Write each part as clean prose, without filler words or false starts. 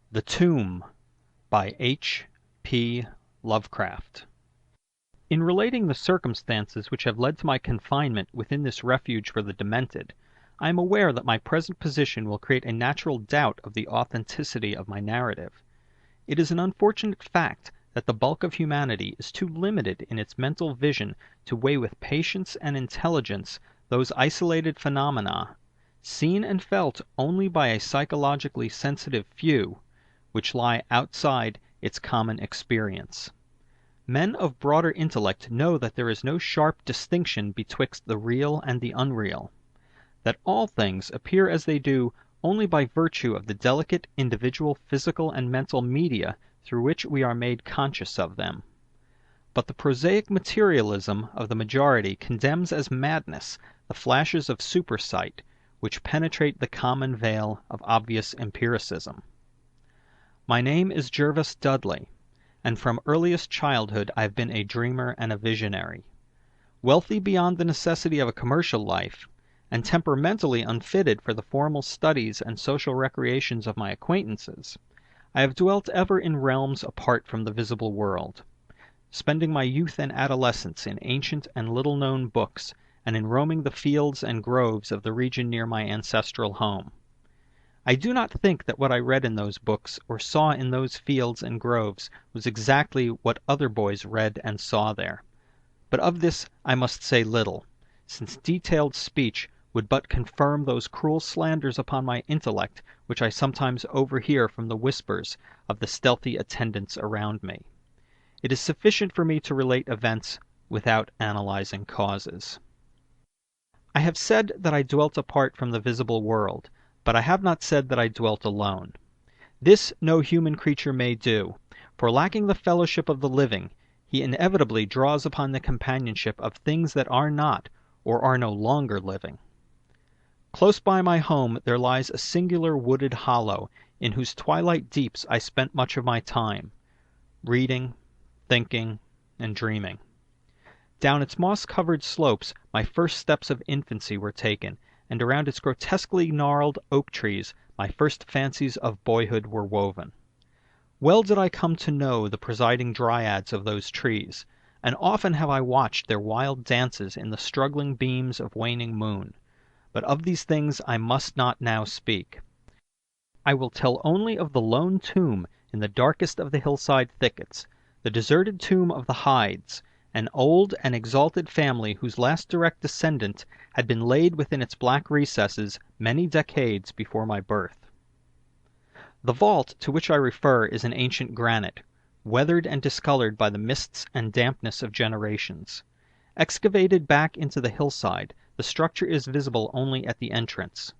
The Tomb by H.P. Lovecraft. In relating the circumstances which have led to my confinement within this refuge for the demented, I am aware that my present position will create a natural doubt of the authenticity of my narrative. It is an unfortunate fact that the bulk of humanity is too limited in its mental vision to weigh with patience and intelligence those isolated phenomena, seen and felt only by a psychologically sensitive few, which lie outside its common experience. Men of broader intellect know that there is no sharp distinction betwixt the real and the unreal, that all things appear as they do only by virtue of the delicate individual physical and mental media through which we are made conscious of them. But the prosaic materialism of the majority condemns as madness the flashes of supersight which penetrate the common veil of obvious empiricism. My name is Jervis Dudley, and from earliest childhood I have been a dreamer and a visionary. Wealthy beyond the necessity of a commercial life, and temperamentally unfitted for the formal studies and social recreations of my acquaintances, I have dwelt ever in realms apart from the visible world, spending my youth and adolescence in ancient and little-known books, and in roaming the fields and groves of the region near my ancestral home. I do not think that what I read in those books or saw in those fields and groves was exactly what other boys read and saw there. But of this I must say little, since detailed speech would but confirm those cruel slanders upon my intellect which I sometimes overhear from the whispers of the stealthy attendants around me. It is sufficient for me to relate events without analyzing causes. I have said that I dwelt apart from the visible world, but I have not said that I dwelt alone. This no human creature may do, for lacking the fellowship of the living, he inevitably draws upon the companionship of things that are not, or are no longer living. Close by my home there lies a singular wooded hollow, in whose twilight deeps I spent much of my time, reading, thinking, and dreaming. Down its moss-covered slopes my first steps of infancy were taken, and around its grotesquely gnarled oak trees my first fancies of boyhood were woven. Well did I come to know the presiding dryads of those trees, and often have I watched their wild dances in the struggling beams of waning moon. But of these things I must not now speak. I will tell only of the lone tomb in the darkest of the hillside thickets, the deserted tomb of the Hydes, an old and exalted family whose last direct descendant had been laid within its black recesses many decades before my birth. The vault to which I refer is an ancient granite, weathered and discolored by the mists and dampness of generations. Excavated back into the hillside, the structure is visible only at the entrance.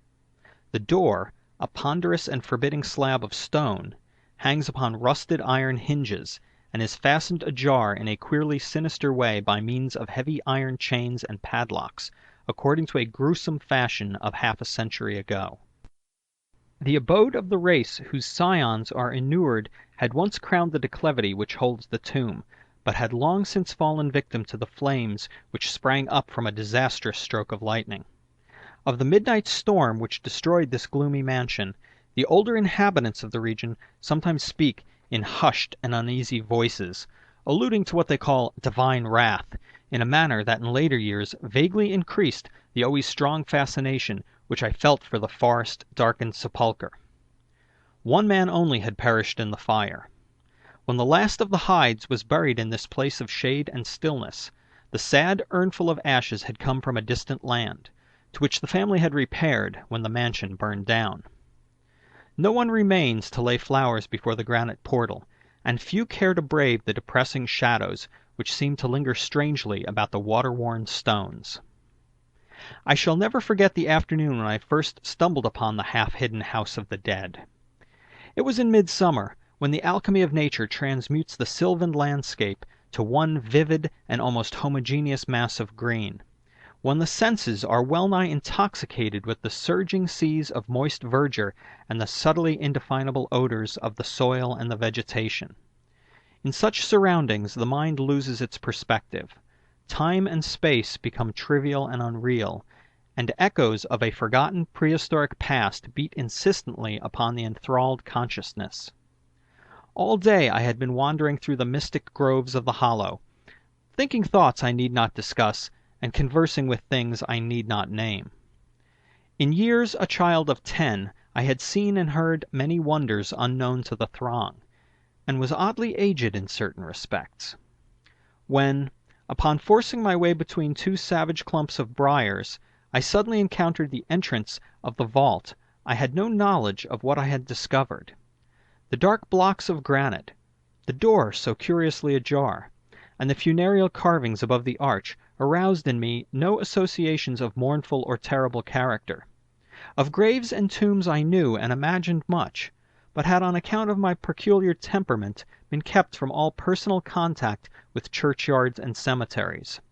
The door, a ponderous and forbidding slab of stone, hangs upon rusted iron hinges, and is fastened ajar in a queerly sinister way by means of heavy iron chains and padlocks, according to a gruesome fashion of half a century ago. The abode of the race whose scions are inured had once crowned the declivity which holds the tomb, but had long since fallen victim to the flames which sprang up from a disastrous stroke of lightning. Of the midnight storm which destroyed this gloomy mansion, the older inhabitants of the region sometimes speak in hushed and uneasy voices, alluding to what they call divine wrath, in a manner that in later years vaguely increased the always strong fascination which I felt for the forest-darkened sepulchre. One man only had perished in the fire. When the last of the Hydes was buried in this place of shade and stillness, the sad urnful of ashes had come from a distant land, to which the family had repaired when the mansion burned down. No one remains to lay flowers before the granite portal, and few care to brave the depressing shadows which seem to linger strangely about the water-worn stones. I shall never forget the afternoon when I first stumbled upon the half-hidden house of the dead. It was in midsummer, when the alchemy of nature transmutes the sylvan landscape to one vivid and almost homogeneous mass of green, when the senses are well-nigh intoxicated with the surging seas of moist verdure and the subtly indefinable odors of the soil and the vegetation. In such surroundings the mind loses its perspective. Time and space become trivial and unreal, and echoes of a forgotten prehistoric past beat insistently upon the enthralled consciousness. All day I had been wandering through the mystic groves of the Hollow, thinking thoughts I need not discuss, and conversing with things I need not name. In years a child of 10, I had seen and heard many wonders unknown to the throng, and was oddly aged in certain respects. When, upon forcing my way between two savage clumps of briars, I suddenly encountered the entrance of the vault, I had no knowledge of what I had discovered. The dark blocks of granite, the door so curiously ajar, and the funereal carvings above the arch aroused in me no associations of mournful or terrible character. Of graves and tombs I knew and imagined much, but had on account of my peculiar temperament been kept from all personal contact with churchyards and cemeteries.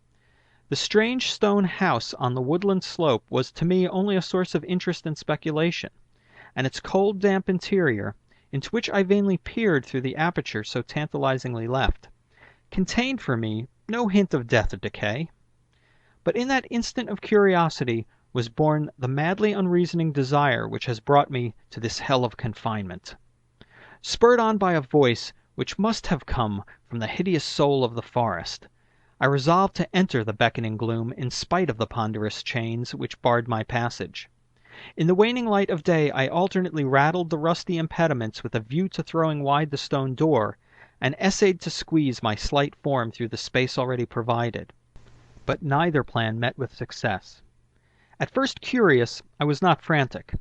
The strange stone house on the woodland slope was to me only a source of interest and speculation, and its cold damp interior, into which I vainly peered through the aperture so tantalizingly left, contained for me no hint of death or decay. But in that instant of curiosity was born the madly unreasoning desire which has brought me to this hell of confinement. Spurred on by a voice which must have come from the hideous soul of the forest, I resolved to enter the beckoning gloom in spite of the ponderous chains which barred my passage. In the waning light of day I alternately rattled the rusty impediments with a view to throwing wide the stone door, and essayed to squeeze my slight form through the space already provided. But neither plan met with success. At first curious, I was not frantic,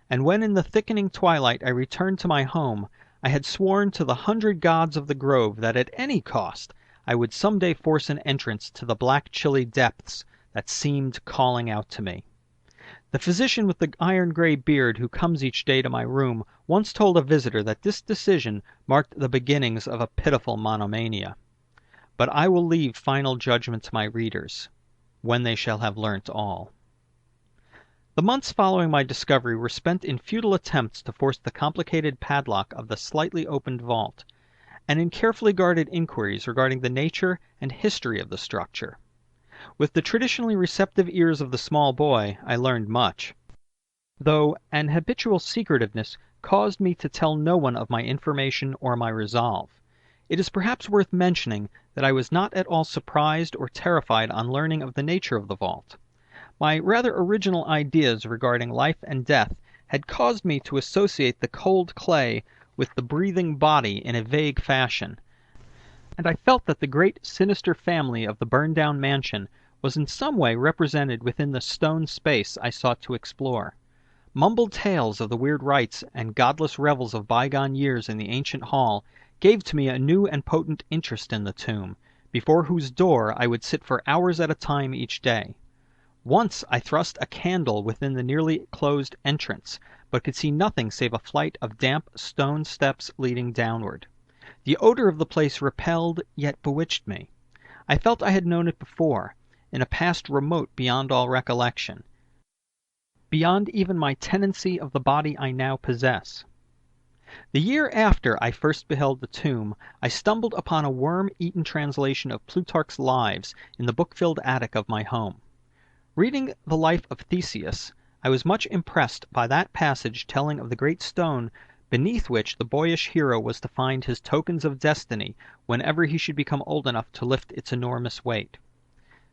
and when in the thickening twilight I returned to my home, I had sworn to the 100 gods of the grove that at any cost I would some day force an entrance to the black chilly depths that seemed calling out to me. The physician with the iron-gray beard who comes each day to my room once told a visitor that this decision marked the beginnings of a pitiful monomania. But I will leave final judgment to my readers, when they shall have learnt all. The months following my discovery were spent in futile attempts to force the complicated padlock of the slightly opened vault, and in carefully guarded inquiries regarding the nature and history of the structure. With the traditionally receptive ears of the small boy, I learned much, though an habitual secretiveness caused me to tell no one of my information or my resolve. It is perhaps worth mentioning that I was not at all surprised or terrified on learning of the nature of the vault. My rather original ideas regarding life and death had caused me to associate the cold clay with the breathing body in a vague fashion, and I felt that the great sinister family of the burned-down mansion was in some way represented within the stone space I sought to explore. Mumbled tales of the weird rites and godless revels of bygone years in the ancient hall gave to me a new and potent interest in the tomb, before whose door I would sit for hours at a time each day. Once I thrust a candle within the nearly closed entrance, but could see nothing save a flight of damp stone steps leading downward. The odor of the place repelled, yet bewitched me. I felt I had known it before, in a past remote beyond all recollection, beyond even my tenancy of the body I now possess. The year after I first beheld the tomb, I stumbled upon a worm-eaten translation of Plutarch's Lives in the book-filled attic of my home. Reading the life of Theseus, I was much impressed by that passage telling of the great stone beneath which the boyish hero was to find his tokens of destiny whenever he should become old enough to lift its enormous weight.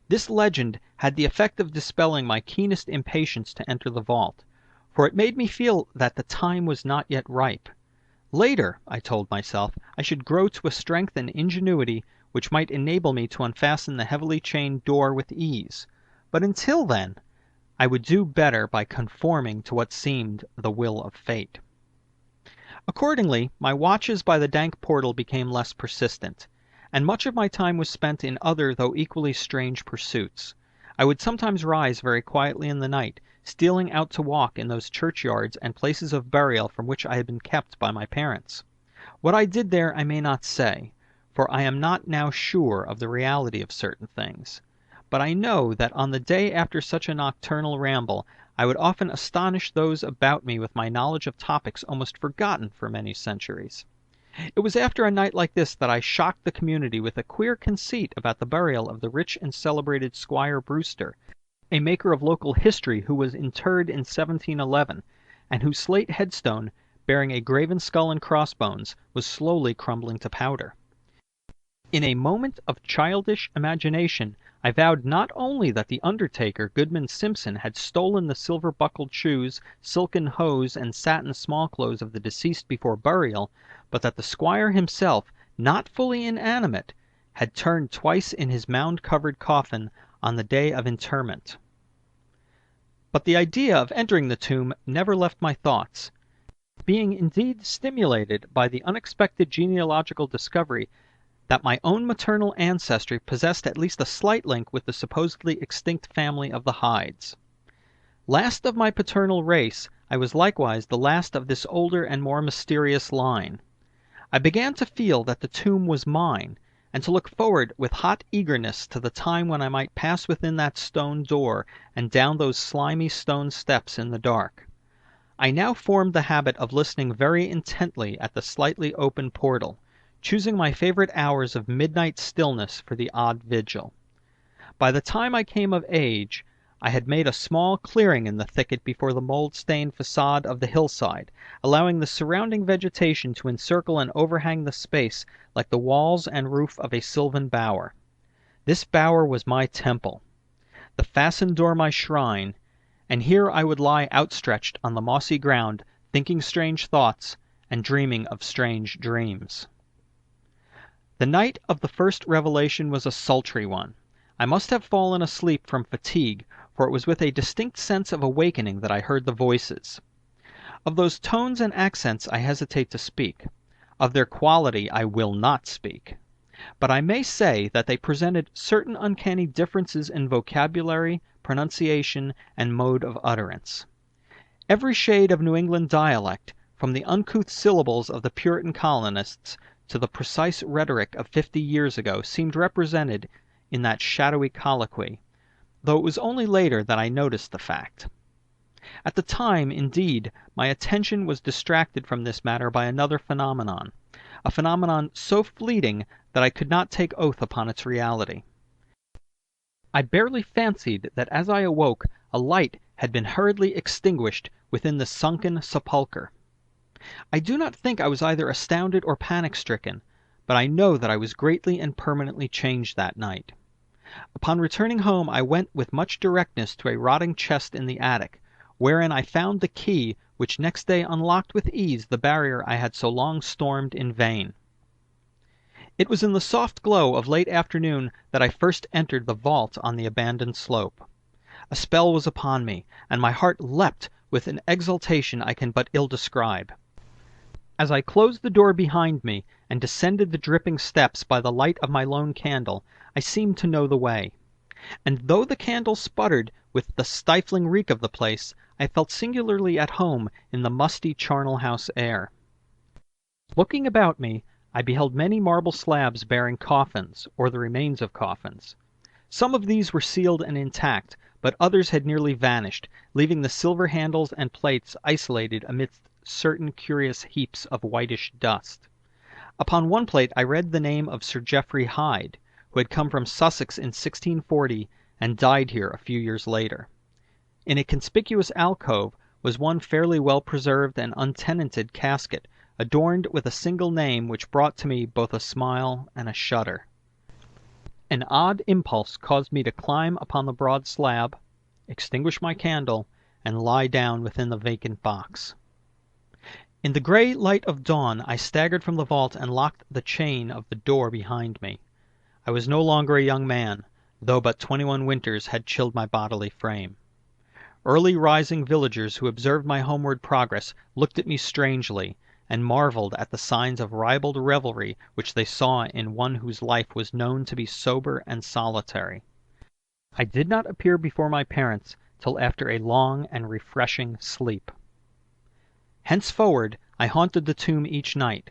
This legend had the effect of dispelling my keenest impatience to enter the vault, for it made me feel that the time was not yet ripe. Later, I told myself, I should grow to a strength and ingenuity which might enable me to unfasten the heavily chained door with ease, but until then I would do better by conforming to what seemed the will of fate. Accordingly, my watches by the dank portal became less persistent, and much of my time was spent in other though equally strange pursuits. I would sometimes rise very quietly in the night, stealing out to walk in those churchyards and places of burial from which I had been kept by my parents. What I did there I may not say, for I am not now sure of the reality of certain things. But I know that on the day after such a nocturnal ramble I would often astonish those about me with my knowledge of topics almost forgotten for many centuries. It was after a night like this that I shocked the community with a queer conceit about the burial of the rich and celebrated Squire Brewster, a maker of local history who was interred in 1711, and whose slate headstone bearing a graven skull and crossbones, was slowly crumbling to powder. In a moment of childish imagination, I vowed not only that the undertaker, Goodman Simpson, had stolen the silver-buckled shoes, silken hose, and satin small-clothes of the deceased before burial, but that the squire himself, not fully inanimate, had turned twice in his mound-covered coffin on the day of interment. But the idea of entering the tomb never left my thoughts, being indeed stimulated by the unexpected genealogical discovery that my own maternal ancestry possessed at least a slight link with the supposedly extinct family of the Hydes. Last of my paternal race, I was likewise the last of this older and more mysterious line. I began to feel that the tomb was mine, and to look forward with hot eagerness to the time when I might pass within that stone door and down those slimy stone steps in the dark. I now formed the habit of listening very intently at the slightly open portal, choosing my favorite hours of midnight stillness for the odd vigil. By the time I came of age, I had made a small clearing in the thicket before the mold-stained facade of the hillside, allowing the surrounding vegetation to encircle and overhang the space like the walls and roof of a sylvan bower. This bower was my temple, the fastened door my shrine, and here I would lie outstretched on the mossy ground, thinking strange thoughts and dreaming of strange dreams. The night of the first revelation was a sultry one. I must have fallen asleep from fatigue, for it was with a distinct sense of awakening that I heard the voices. Of those tones and accents I hesitate to speak. Of their quality I will not speak. But I may say that they presented certain uncanny differences in vocabulary, pronunciation, and mode of utterance. Every shade of New England dialect, from the uncouth syllables of the Puritan colonists to the precise rhetoric of 50 years ago, seemed represented in that shadowy colloquy, though it was only later that I noticed the fact. At the time, indeed, my attention was distracted from this matter by another phenomenon, a phenomenon so fleeting that I could not take oath upon its reality. I barely fancied that as I awoke a light had been hurriedly extinguished within the sunken sepulchre. I do not think I was either astounded or panic-stricken, but I know that I was greatly and permanently changed that night. Upon returning home I went with much directness to a rotting chest in the attic, wherein I found the key which next day unlocked with ease the barrier I had so long stormed in vain. It was in the soft glow of late afternoon that I first entered the vault on the abandoned slope. A spell was upon me, and my heart leapt with an exultation I can but ill describe. As I closed the door behind me and descended the dripping steps by the light of my lone candle, I seemed to know the way. And though the candle sputtered with the stifling reek of the place, I felt singularly at home in the musty charnel house air. Looking about me, I beheld many marble slabs bearing coffins, or the remains of coffins. Some of these were sealed and intact, but others had nearly vanished, leaving the silver handles and plates isolated amidst certain curious heaps of whitish dust. Upon one plate I read the name of Sir Geoffrey Hyde, who had come from Sussex in 1640 and died here a few years later. In a conspicuous alcove was one fairly well preserved and untenanted casket, adorned with a single name which brought to me both a smile and a shudder. An odd impulse caused me to climb upon the broad slab, extinguish my candle, and lie down within the vacant box. In the grey light of dawn I staggered from the vault and locked the chain of the door behind me. I was no longer a young man, though but 21 winters had chilled my bodily frame. Early rising villagers who observed my homeward progress looked at me strangely, and marveled at the signs of ribald revelry which they saw in one whose life was known to be sober and solitary. I did not appear before my parents till after a long and refreshing sleep. Henceforward I haunted the tomb each night,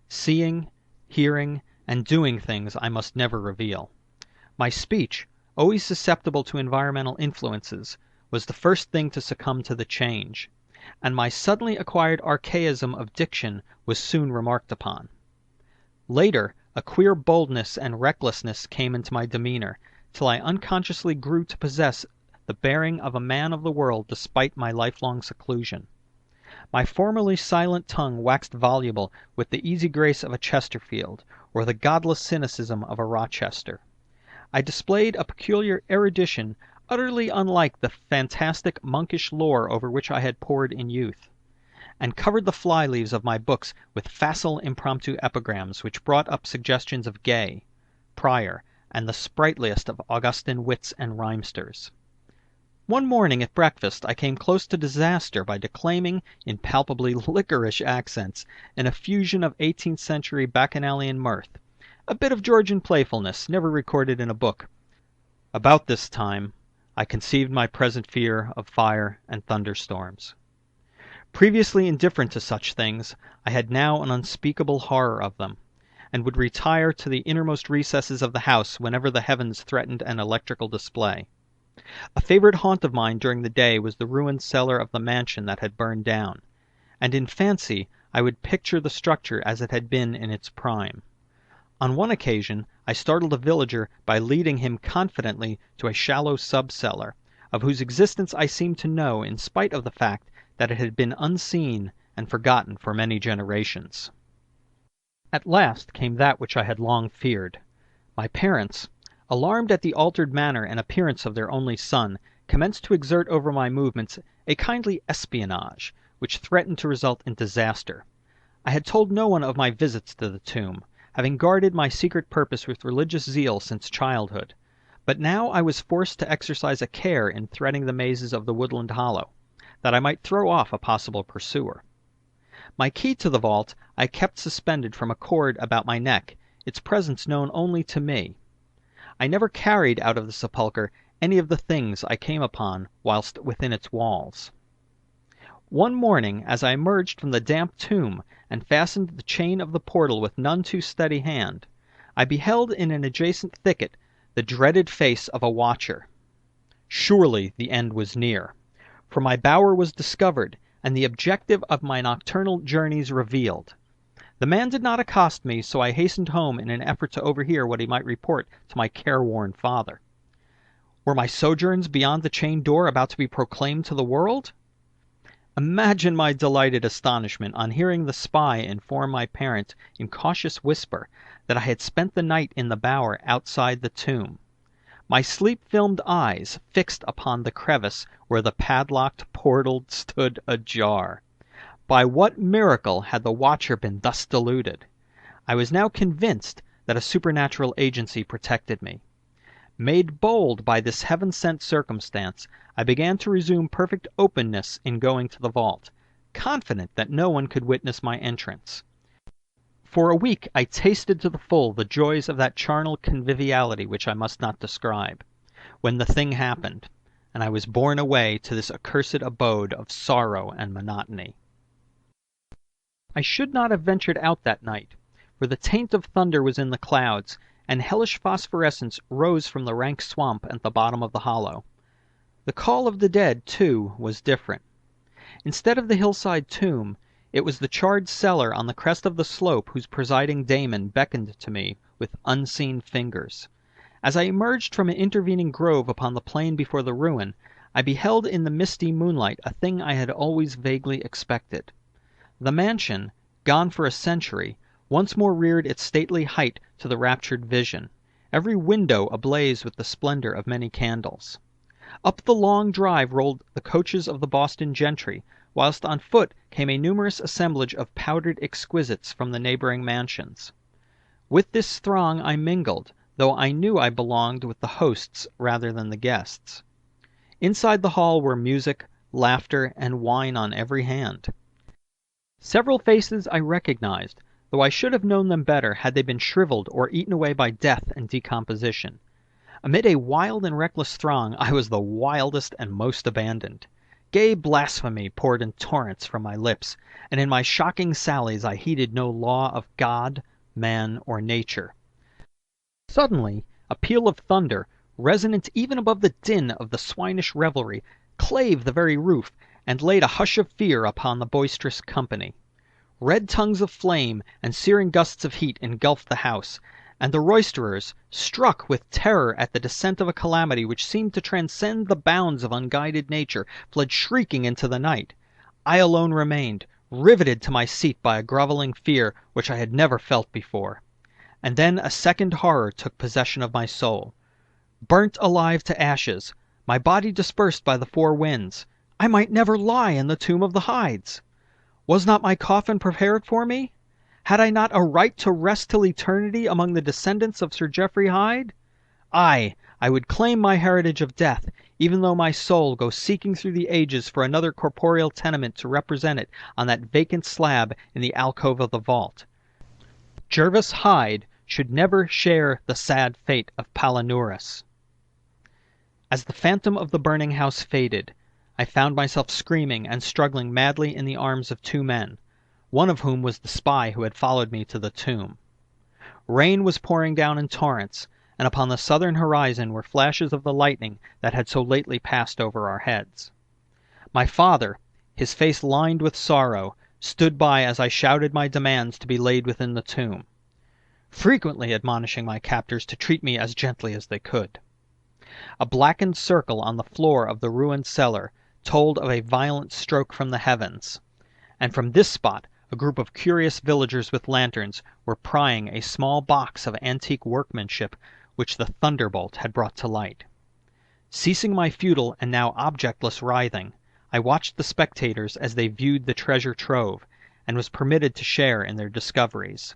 seeing, hearing, and doing things I must never reveal. My speech, always susceptible to environmental influences, was the first thing to succumb to the change, and my suddenly acquired archaism of diction was soon remarked upon. Later, a queer boldness and recklessness came into my demeanor, till I unconsciously grew to possess the bearing of a man of the world despite my lifelong seclusion. My formerly silent tongue waxed voluble with the easy grace of a Chesterfield, or the godless cynicism of a Rochester. I displayed a peculiar erudition utterly unlike the fantastic monkish lore over which I had pored in youth, and covered the fly-leaves of my books with facile impromptu epigrams which brought up suggestions of Gay, Prior, and the sprightliest of Augustan wits and rhymesters. One morning at breakfast I came close to disaster by declaiming, in palpably liquorish accents, an effusion of 18th-century bacchanalian mirth, a bit of Georgian playfulness never recorded in a book. About this time I conceived my present fear of fire and thunderstorms. Previously indifferent to such things, I had now an unspeakable horror of them, and would retire to the innermost recesses of the house whenever the heavens threatened an electrical display. A favorite haunt of mine during the day was the ruined cellar of the mansion that had burned down, and in fancy I would picture the structure as it had been in its prime. On one occasion I startled a villager by leading him confidently to a shallow sub-cellar, of whose existence I seemed to know in spite of the fact that it had been unseen and forgotten for many generations. At last came that which I had long feared. My parents, alarmed at the altered manner and appearance of their only son, commenced to exert over my movements a kindly espionage, which threatened to result in disaster. I had told no one of my visits to the tomb, having guarded my secret purpose with religious zeal since childhood, but now I was forced to exercise a care in threading the mazes of the woodland hollow, that I might throw off a possible pursuer. My key to the vault I kept suspended from a cord about my neck, its presence known only to me. I never carried out of the sepulchre any of the things I came upon whilst within its walls. One morning, as I emerged from the damp tomb and fastened the chain of the portal with none too steady hand, I beheld in an adjacent thicket the dreaded face of a watcher. Surely the end was near, for my bower was discovered, and the objective of my nocturnal journeys revealed. The man did not accost me, so I hastened home in an effort to overhear what he might report to my careworn father. Were my sojourns beyond the chained door about to be proclaimed to the world? Imagine my delighted astonishment on hearing the spy inform my parent in cautious whisper that I had spent the night in the bower outside the tomb, my sleep-filmed eyes fixed upon the crevice where the padlocked portal stood ajar. By what miracle had the watcher been thus deluded? I was now convinced that a supernatural agency protected me. Made bold by this heaven-sent circumstance, I began to resume perfect openness in going to the vault, confident that no one could witness my entrance. For a week I tasted to the full the joys of that charnel conviviality which I must not describe, when the thing happened, and I was borne away to this accursed abode of sorrow and monotony. I should not have ventured out that night, for the taint of thunder was in the clouds, and hellish phosphorescence rose from the rank swamp at the bottom of the hollow. The call of the dead, too, was different. Instead of the hillside tomb, it was the charred cellar on the crest of the slope whose presiding daemon beckoned to me with unseen fingers. As I emerged from an intervening grove upon the plain before the ruin, I beheld in the misty moonlight a thing I had always vaguely expected. The mansion, gone for a century, once more reared its stately height to the raptured vision, every window ablaze with the splendor of many candles. Up the long drive rolled the coaches of the Boston gentry, whilst on foot came a numerous assemblage of powdered exquisites from the neighboring mansions. With this throng I mingled, though I knew I belonged with the hosts rather than the guests. Inside the hall were music, laughter, and wine on every hand. Several faces I recognized, though I should have known them better had they been shriveled or eaten away by death and decomposition. Amid a wild and reckless throng I was the wildest and most abandoned. Gay blasphemy poured in torrents from my lips, and in my shocking sallies I heeded no law of God, man, or nature. Suddenly a peal of thunder, resonant even above the din of the swinish revelry, clave the very roof, and laid a hush of fear upon the boisterous company. Red tongues of flame and searing gusts of heat engulfed the house, and the roisterers, struck with terror at the descent of a calamity which seemed to transcend the bounds of unguided nature, fled shrieking into the night. I alone remained, riveted to my seat by a groveling fear which I had never felt before. And then a second horror took possession of my soul. Burnt alive to ashes, my body dispersed by the four winds, I might never lie in the tomb of the Hydes! Was not my coffin prepared for me? Had I not a right to rest till eternity among the descendants of Sir Geoffrey Hyde? Aye, I would claim my heritage of death, even though my soul go seeking through the ages for another corporeal tenement to represent it on that vacant slab in the alcove of the vault. Jervis Hyde should never share the sad fate of Palinurus. As the phantom of the burning house faded, I found myself screaming and struggling madly in the arms of two men, one of whom was the spy who had followed me to the tomb. Rain was pouring down in torrents, and upon the southern horizon were flashes of the lightning that had so lately passed over our heads. My father, his face lined with sorrow, stood by as I shouted my demands to be laid within the tomb, frequently admonishing my captors to treat me as gently as they could. A blackened circle on the floor of the ruined cellar told of a violent stroke from the heavens, and from this spot a group of curious villagers with lanterns were prying a small box of antique workmanship which the thunderbolt had brought to light. Ceasing my futile and now objectless writhing, I watched the spectators as they viewed the treasure trove, and was permitted to share in their discoveries.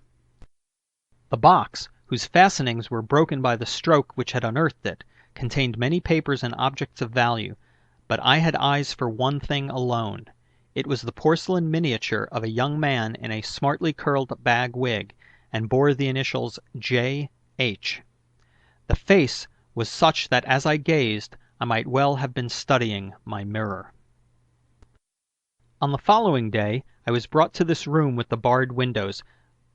The box, whose fastenings were broken by the stroke which had unearthed it, contained many papers and objects of value, but I had eyes for one thing alone. It was the porcelain miniature of a young man in a smartly curled bag wig, and bore the initials J.H. The face was such that as I gazed, I might well have been studying my mirror. On the following day I was brought to this room with the barred windows,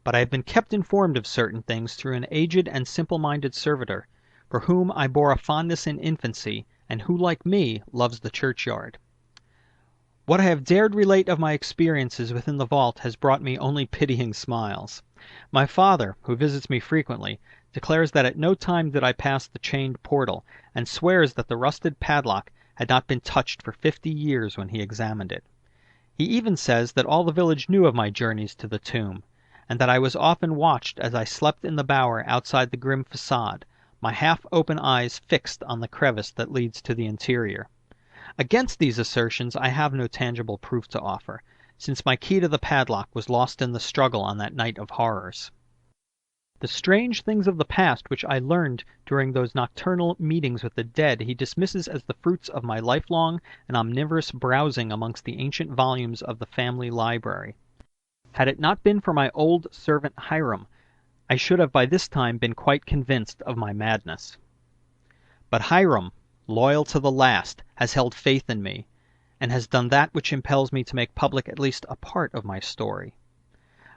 but I have been kept informed of certain things through an aged and simple-minded servitor, for whom I bore a fondness in infancy, and who, like me, loves the churchyard. What I have dared relate of my experiences within the vault has brought me only pitying smiles. My father, who visits me frequently, declares that at no time did I pass the chained portal, and swears that the rusted padlock had not been touched for 50 years when he examined it. He even says that all the village knew of my journeys to the tomb, and that I was often watched as I slept in the bower outside the grim facade, my half-open eyes fixed on the crevice that leads to the interior. Against these assertions I have no tangible proof to offer, since my key to the padlock was lost in the struggle on that night of horrors. The strange things of the past which I learned during those nocturnal meetings with the dead he dismisses as the fruits of my lifelong and omnivorous browsing amongst the ancient volumes of the family library. Had it not been for my old servant Hiram, I should have by this time been quite convinced of my madness. But Hiram, loyal to the last, has held faith in me, and has done that which impels me to make public at least a part of my story.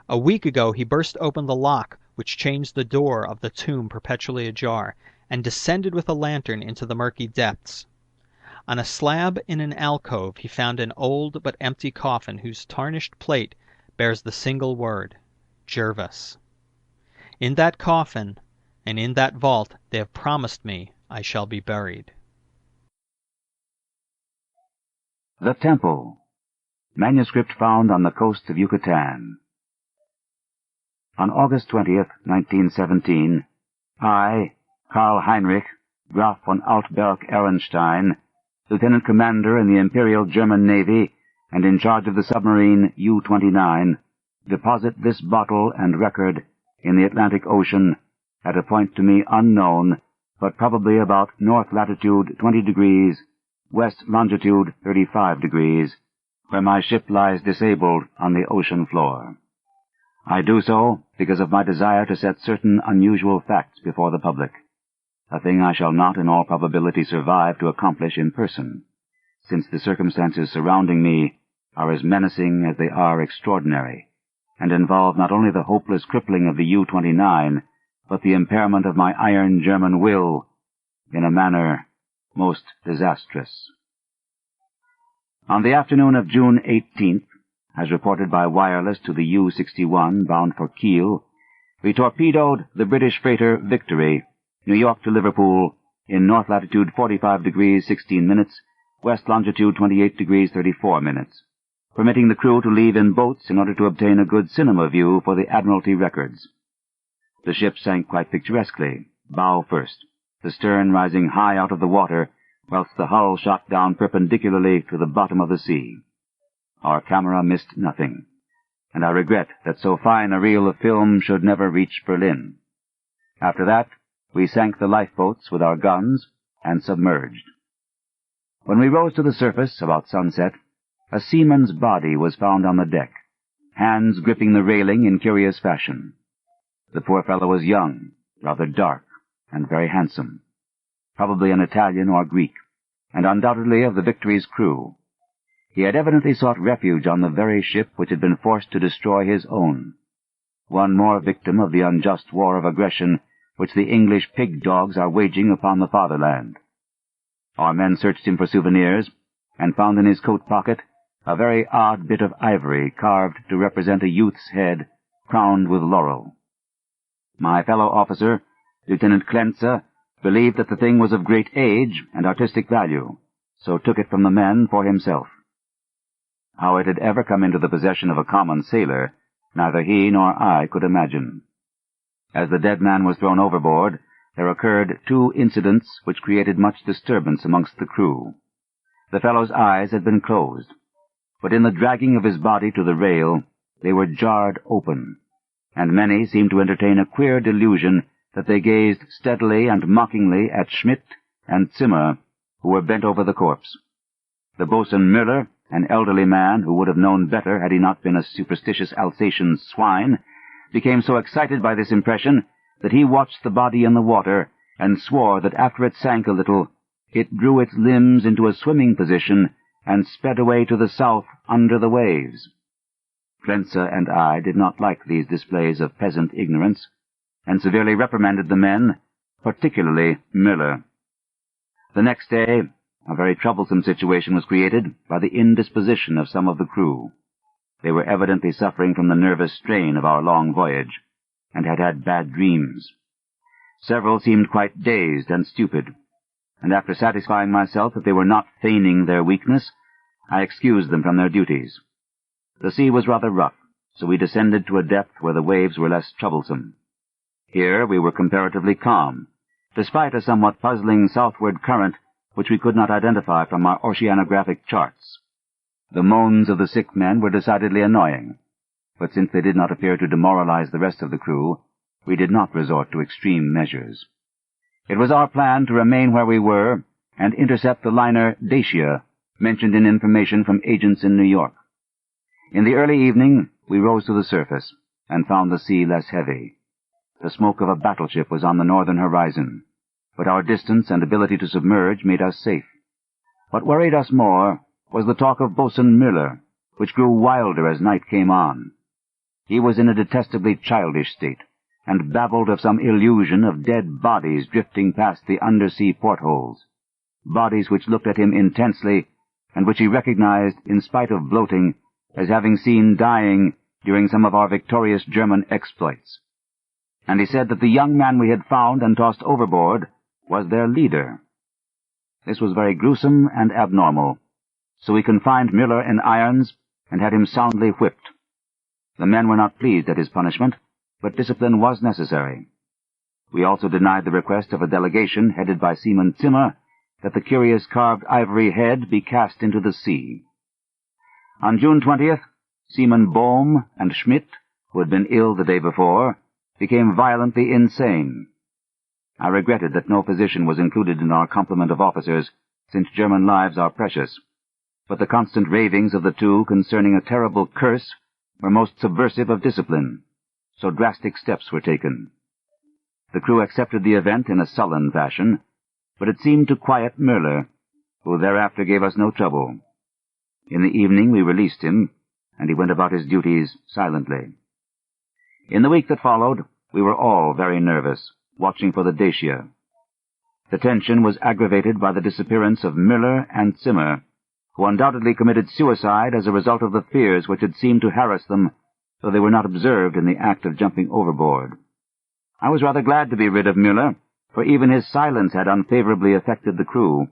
A week ago he burst open the lock which chains the door of the tomb perpetually ajar, and descended with a lantern into the murky depths. On a slab in an alcove he found an old but empty coffin whose tarnished plate bears the single word, Jervis. In that coffin, and in that vault, they have promised me I shall be buried. The Temple. Manuscript found on the coast of Yucatan. On August 20th, 1917, I, Karl Heinrich, Graf von Altberg-Ehrenstein, Lieutenant Commander in the Imperial German Navy and in charge of the submarine U-29, deposit this bottle and record in the Atlantic Ocean at a point to me unknown, but probably about north latitude 20 degrees, west longitude 35 degrees, where my ship lies disabled on the ocean floor. I do so because of my desire to set certain unusual facts before the public, a thing I shall not in all probability survive to accomplish in person, since the circumstances surrounding me are as menacing as they are extraordinary, and involve not only the hopeless crippling of the U-29, but the impairment of my iron German will in a manner most disastrous. On the afternoon of June 18th, as reported by wireless to the U-61 bound for Kiel, we torpedoed the British freighter Victory, New York to Liverpool, in north latitude 45 degrees 16 minutes, west longitude 28 degrees 34 minutes. permitting the crew to leave in boats in order to obtain a good cinema view for the Admiralty records. The ship sank quite picturesquely, bow first, the stern rising high out of the water, whilst the hull shot down perpendicularly to the bottom of the sea. Our camera missed nothing, and I regret that so fine a reel of film should never reach Berlin. After that, we sank the lifeboats with our guns and submerged. When we rose to the surface about sunset, a seaman's body was found on the deck, hands gripping the railing in curious fashion. The poor fellow was young, rather dark, and very handsome, probably an Italian or Greek, and undoubtedly of the Victory's crew. He had evidently sought refuge on the very ship which had been forced to destroy his own, one more victim of the unjust war of aggression which the English pig-dogs are waging upon the fatherland. Our men searched him for souvenirs, and found in his coat pocket a very odd bit of ivory carved to represent a youth's head crowned with laurel. My fellow officer, Lieutenant Klenze, believed that the thing was of great age and artistic value, so took it from the men for himself. How it had ever come into the possession of a common sailor, neither he nor I could imagine. As the dead man was thrown overboard, there occurred 2 incidents which created much disturbance amongst the crew. The fellow's eyes had been closed, but in the dragging of his body to the rail, they were jarred open, and many seemed to entertain a queer delusion that they gazed steadily and mockingly at Schmidt and Zimmer, who were bent over the corpse. The boatswain Müller, an elderly man who would have known better had he not been a superstitious Alsatian swine, became so excited by this impression that he watched the body in the water and swore that after it sank a little, it drew its limbs into a swimming position and sped away to the south under the waves. Klenze and I did not like these displays of peasant ignorance, and severely reprimanded the men, particularly Müller. The next day, a very troublesome situation was created by the indisposition of some of the crew. They were evidently suffering from the nervous strain of our long voyage, and had had bad dreams. Several seemed quite dazed and stupid, and after satisfying myself that they were not feigning their weakness, I excused them from their duties. The sea was rather rough, so we descended to a depth where the waves were less troublesome. Here we were comparatively calm, despite a somewhat puzzling southward current which we could not identify from our oceanographic charts. The moans of the sick men were decidedly annoying, but since they did not appear to demoralize the rest of the crew, we did not resort to extreme measures. It was our plan to remain where we were and intercept the liner Dacia, mentioned in information from agents in New York. In the early evening, we rose to the surface and found the sea less heavy. The smoke of a battleship was on the northern horizon, but our distance and ability to submerge made us safe. What worried us more was the talk of Boatswain Müller, which grew wilder as night came on. He was in a detestably childish state, and babbled of some illusion of dead bodies drifting past the undersea portholes, bodies which looked at him intensely, and which he recognized, in spite of bloating, as having seen dying during some of our victorious German exploits. And he said that the young man we had found and tossed overboard was their leader. This was very gruesome and abnormal, so we confined Müller in irons and had him soundly whipped. The men were not pleased at his punishment, but discipline was necessary. We also denied the request of a delegation headed by Seaman Zimmer that the curious carved ivory head be cast into the sea. On June 20th, Seaman Bohm and Schmidt, who had been ill the day before, became violently insane. I regretted that no physician was included in our complement of officers, since German lives are precious, but the constant ravings of the two concerning a terrible curse were most subversive of discipline, so drastic steps were taken. The crew accepted the event in a sullen fashion, but it seemed to quiet Müller, who thereafter gave us no trouble. In the evening we released him, and he went about his duties silently. In the week that followed, we were all very nervous, watching for the Dacia. The tension was aggravated by the disappearance of Müller and Zimmer, who undoubtedly committed suicide as a result of the fears which had seemed to harass them, though they were not observed in the act of jumping overboard. I was rather glad to be rid of Müller, for even his silence had unfavorably affected the crew.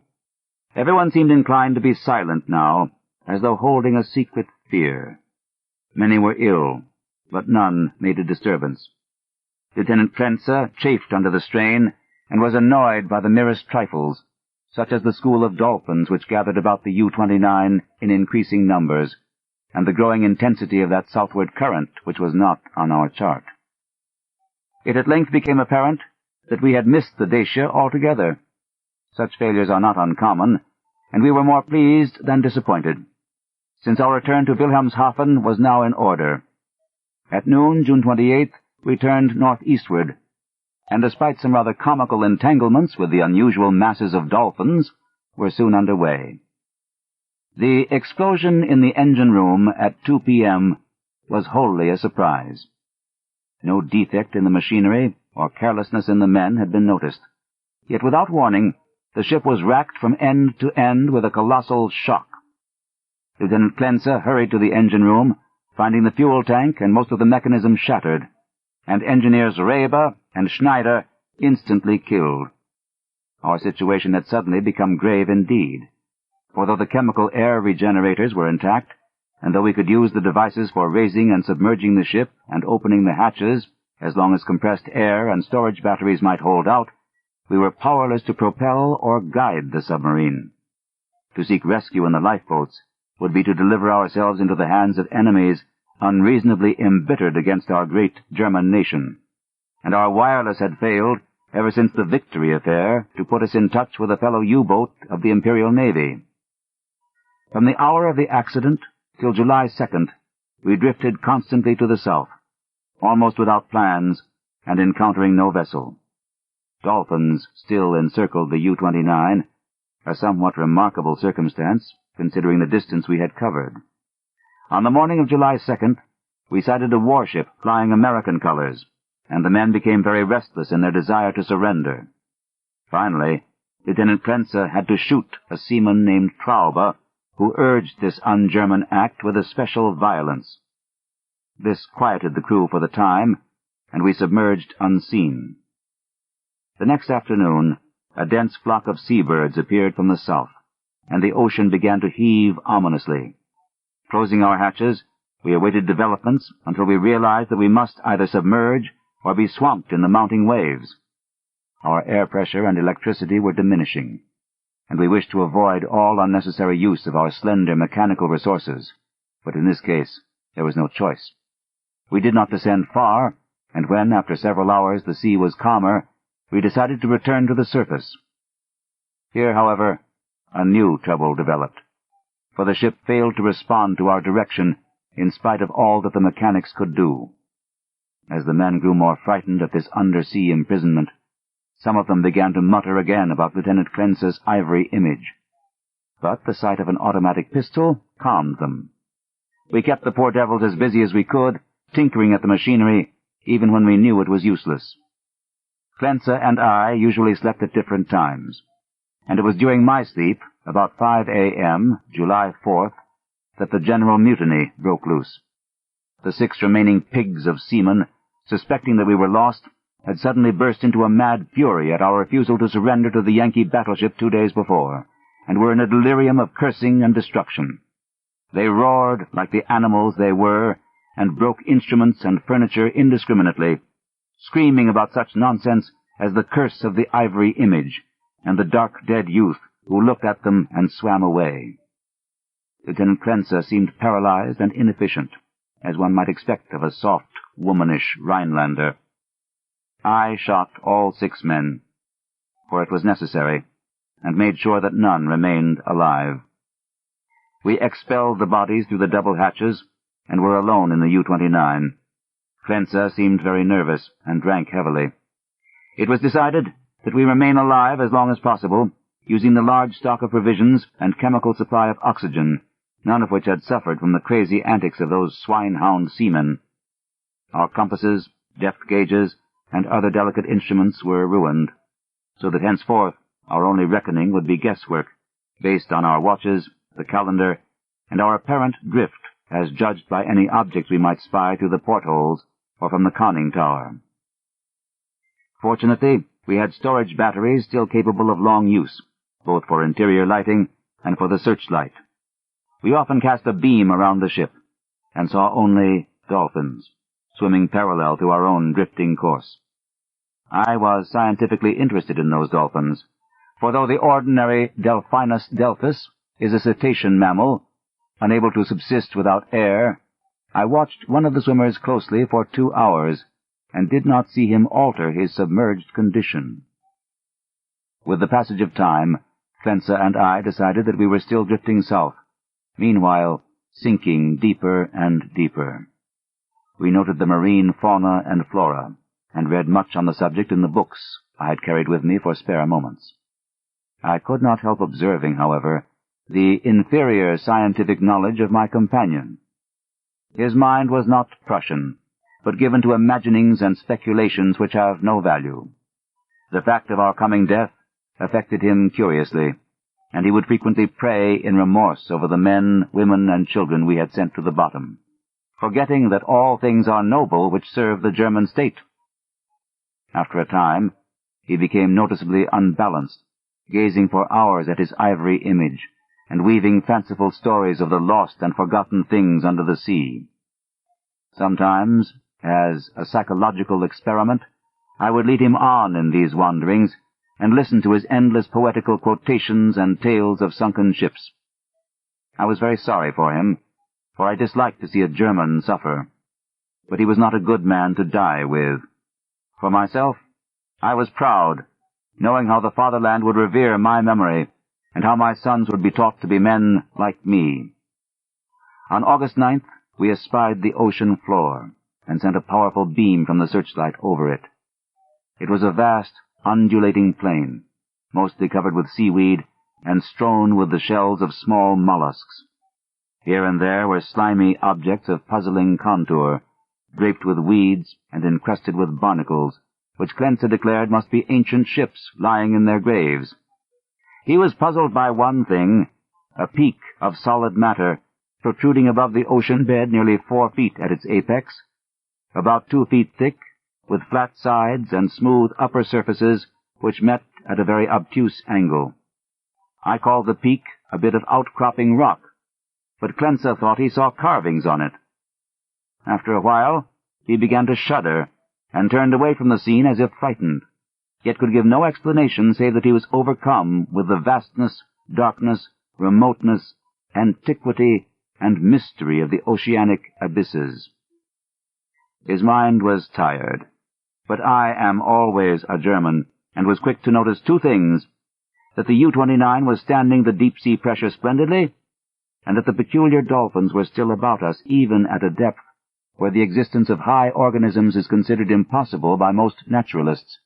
Everyone seemed inclined to be silent now, as though holding a secret fear. Many were ill, but none made a disturbance. Lieutenant Klenze chafed under the strain and was annoyed by the merest trifles, such as the school of dolphins which gathered about the U-29 in increasing numbers, and the growing intensity of that southward current which was not on our chart. It at length became apparent that we had missed the Dacia altogether. Such failures are not uncommon, and we were more pleased than disappointed, since our return to Wilhelmshaven was now in order. At noon, June 28th, we turned northeastward, and despite some rather comical entanglements with the unusual masses of dolphins, were soon under way. The explosion in the engine room at 2 p.m. was wholly a surprise. No defect in the machinery or carelessness in the men had been noticed. Yet without warning, the ship was racked from end to end with a colossal shock. Lieutenant Klenze hurried to the engine room, finding the fuel tank and most of the mechanism shattered, and engineers Reber and Schneider instantly killed. Our situation had suddenly become grave indeed, for though the chemical air regenerators were intact, and though we could use the devices for raising and submerging the ship and opening the hatches as long as compressed air and storage batteries might hold out, we were powerless to propel or guide the submarine. To seek rescue in the lifeboats would be to deliver ourselves into the hands of enemies unreasonably embittered against our great German nation, and our wireless had failed ever since the Victory affair to put us in touch with a fellow U-boat of the Imperial Navy. From the hour of the accident till July 2nd, we drifted constantly to the south, almost without plans, and encountering no vessel. Dolphins still encircled the U-29, a somewhat remarkable circumstance, considering the distance we had covered. On the morning of July 2nd, we sighted a warship flying American colors, and the men became very restless in their desire to surrender. Finally, Lieutenant Klenze had to shoot a seaman named Traube, who urged this un-German act with especial violence. This quieted the crew for the time, and we submerged unseen. The next afternoon, a dense flock of seabirds appeared from the south, and the ocean began to heave ominously. Closing our hatches, we awaited developments until we realized that we must either submerge or be swamped in the mounting waves. Our air pressure and electricity were diminishing, and we wished to avoid all unnecessary use of our slender mechanical resources, but in this case there was no choice. We did not descend far, and when, after several hours, the sea was calmer, we decided to return to the surface. Here, however, a new trouble developed, for the ship failed to respond to our direction in spite of all that the mechanics could do. As the men grew more frightened at this undersea imprisonment, some of them began to mutter again about Lieutenant Klenze's ivory image. But the sight of an automatic pistol calmed them. We kept the poor devils as busy as we could, tinkering at the machinery, even when we knew it was useless. Klenze and I usually slept at different times, and it was during my sleep, about 5 a.m., July 4th, that the general mutiny broke loose. The 6 remaining pigs of seamen, suspecting that we were lost, had suddenly burst into a mad fury at our refusal to surrender to the Yankee battleship 2 days before, and were in a delirium of cursing and destruction. They roared like the animals they were, and broke instruments and furniture indiscriminately, screaming about such nonsense as the curse of the ivory image, and the dark dead youth who looked at them and swam away. Lieutenant Klenze seemed paralyzed and inefficient, as one might expect of a soft, womanish Rhinelander. I shot all 6 men, for it was necessary, and made sure that none remained alive. We expelled the bodies through the double hatches, and were alone in the U-29. Klenze seemed very nervous, and drank heavily. It was decided that we remain alive as long as possible, using the large stock of provisions and chemical supply of oxygen, none of which had suffered from the crazy antics of those swine-hound seamen. Our compasses, depth gauges, and other delicate instruments were ruined, so that henceforth our only reckoning would be guesswork, based on our watches, the calendar, and our apparent drift as judged by any object we might spy through the portholes or from the conning tower. Fortunately, we had storage batteries still capable of long use, both for interior lighting and for the searchlight. We often cast a beam around the ship, and saw only dolphins, swimming parallel to our own drifting course. I was scientifically interested in those dolphins, for though the ordinary Delphinus delphis is a cetacean mammal, unable to subsist without air, I watched one of the swimmers closely for 2 hours, and did not see him alter his submerged condition. With the passage of time, Clensa and I decided that we were still drifting south, meanwhile sinking deeper and deeper. We noted the marine fauna and flora, and read much on the subject in the books I had carried with me for spare moments. I could not help observing, however, the inferior scientific knowledge of my companion. His mind was not Prussian, but given to imaginings and speculations which have no value. The fact of our coming death affected him curiously, and he would frequently pray in remorse over the men, women, and children we had sent to the bottom, forgetting that all things are noble which serve the German state. After a time, he became noticeably unbalanced, gazing for hours at his ivory image, and weaving fanciful stories of the lost and forgotten things under the sea. Sometimes, as a psychological experiment, I would lead him on in these wanderings, and listen to his endless poetical quotations and tales of sunken ships. I was very sorry for him, for I disliked to see a German suffer. But he was not a good man to die with. For myself, I was proud, knowing how the fatherland would revere my memory, and how my sons would be taught to be men like me. On August 9th, we espied the ocean floor, and sent a powerful beam from the searchlight over it. It was a vast, undulating plain, mostly covered with seaweed and strewn with the shells of small mollusks. Here and there were slimy objects of puzzling contour, draped with weeds and encrusted with barnacles, which Clensa declared must be ancient ships lying in their graves. He was puzzled by one thing, a peak of solid matter, protruding above the ocean bed nearly 4 feet at its apex, about 2 feet thick, with flat sides and smooth upper surfaces which met at a very obtuse angle. I called the peak a bit of outcropping rock, but Clensa thought he saw carvings on it. After a while, he began to shudder, and turned away from the scene as if frightened, yet could give no explanation save that he was overcome with the vastness, darkness, remoteness, antiquity, and mystery of the oceanic abysses. His mind was tired, but I am always a German, and was quick to notice 2 things: that the U-29 was standing the deep-sea pressure splendidly, and that the peculiar dolphins were still about us, even at a depth where the existence of high organisms is considered impossible by most naturalists.